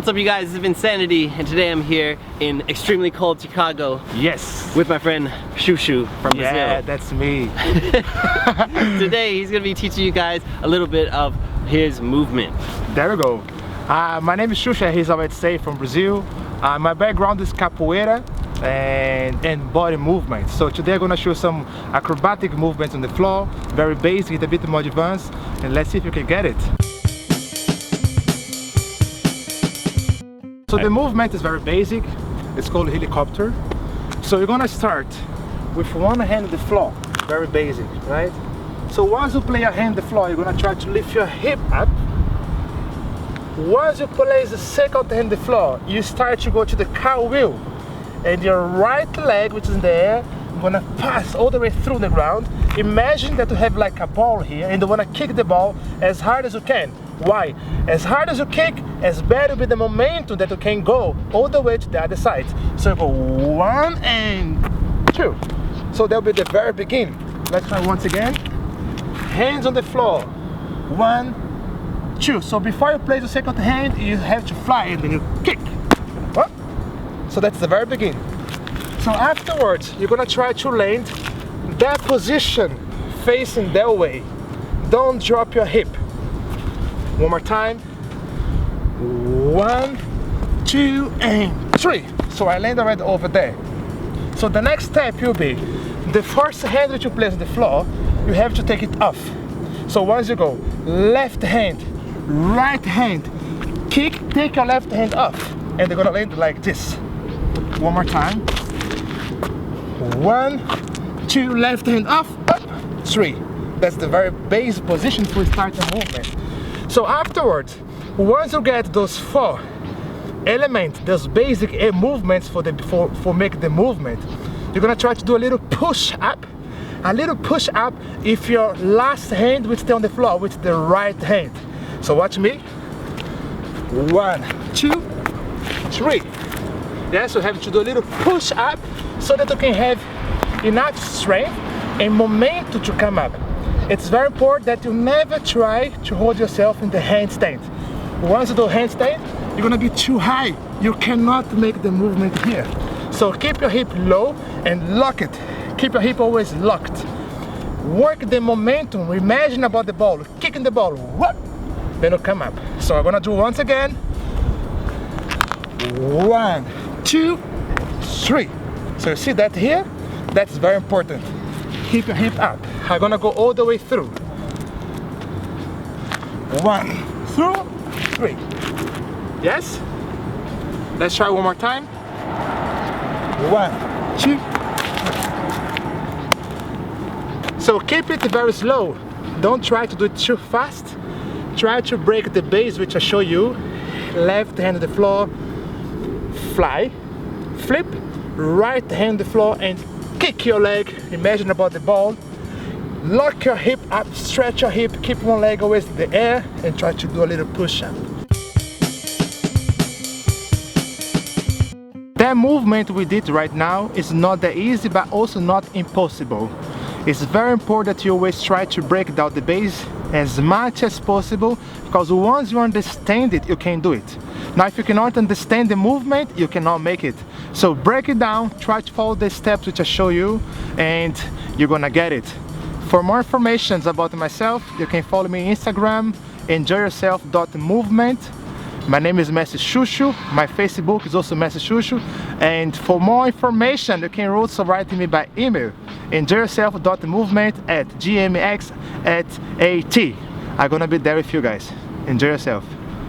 What's up, you guys? This is Vincanity, and today I'm here in extremely cold Chicago. Yes. With my friend Xuxu from Brazil. Yeah, that's me. Today he's gonna be teaching you guys a little bit of his movement. There we go. My name is Xuxu, he's already say, from Brazil. My background is capoeira and body movement. So today I'm gonna show some acrobatic movements on the floor, very basic, a bit more advanced, and let's see if you can get it. So the movement is very basic. It's called helicopter. So you're gonna start with one hand on the floor, very basic, right? So once you play your hand on the floor, you're gonna try to lift your hip up. Once you place the second hand on the floor, you start to go to the cartwheel, and your right leg, which is in the air, you're gonna pass all the way through the ground. Imagine that you have like a ball here, and you wanna kick the ball as hard as you can. Why? As hard as you kick, as better will be the momentum that you can go all the way to the other side. So you go 1 and 2. So that'll be the very beginning. Let's try once again. Hands on the floor. 1, 2. So before you place the second hand, you have to fly and then you kick. What? So that's the very beginning. So afterwards, you're gonna try to land that position facing that way. Don't drop your hip. One more time. 1, 2, and 3. So I land already over there. So the next step will be the first hand that you place on the floor, you have to take it off. So once you go left hand, right hand, kick, take your left hand off, and they're gonna land like this. One more time. 1, 2, left hand off, up, 3. That's the very basic position for starting movement. So afterwards, once you get those 4 elements, those basic movements for make the movement, you're gonna try to do a little push up. A little push up if your last hand will stay on the floor with the right hand. So watch me. 1, 2, 3. Yes, you have to do a little push up so that you can have enough strength and momentum to come up. It's very important that you never try to hold yourself in the handstand. Once you do handstand, you're gonna be too high. You cannot make the movement here. So keep your hip low and lock it. Keep your hip always locked. Work the momentum. Imagine about the ball, kicking the ball. Whoop, then you come up. So I'm gonna do once again. 1, 2, 3. So you see that here? That's very important. Keep your hip up. I'm gonna go all the way through. 1, 2, 3. Yes? Let's try one more time. 1, 2. So keep it very slow. Don't try to do it too fast. Try to break the base, which I show you. Left hand on the floor, fly, flip, right hand on the floor and kick your leg. Imagine about the ball. Lock your hip up, stretch your hip, keep one leg always in the air and try to do a little push-up. That movement we did right now is not that easy, but also not impossible. It's very important that you always try to break down the base as much as possible, because once you understand it, you can do it. Now if you cannot understand the movement, you cannot make it. So break it down, try to follow the steps which I show you, and you're gonna get it. For more information about myself, you can follow me on Instagram, enjoyyourself.movement. My name is Mestre Xuxu. My Facebook is also Mestre Xuxu. And for more information, you can also write me by email, enjoyyourself.movement@gmx@at. I'm gonna be there with you guys. Enjoy yourself.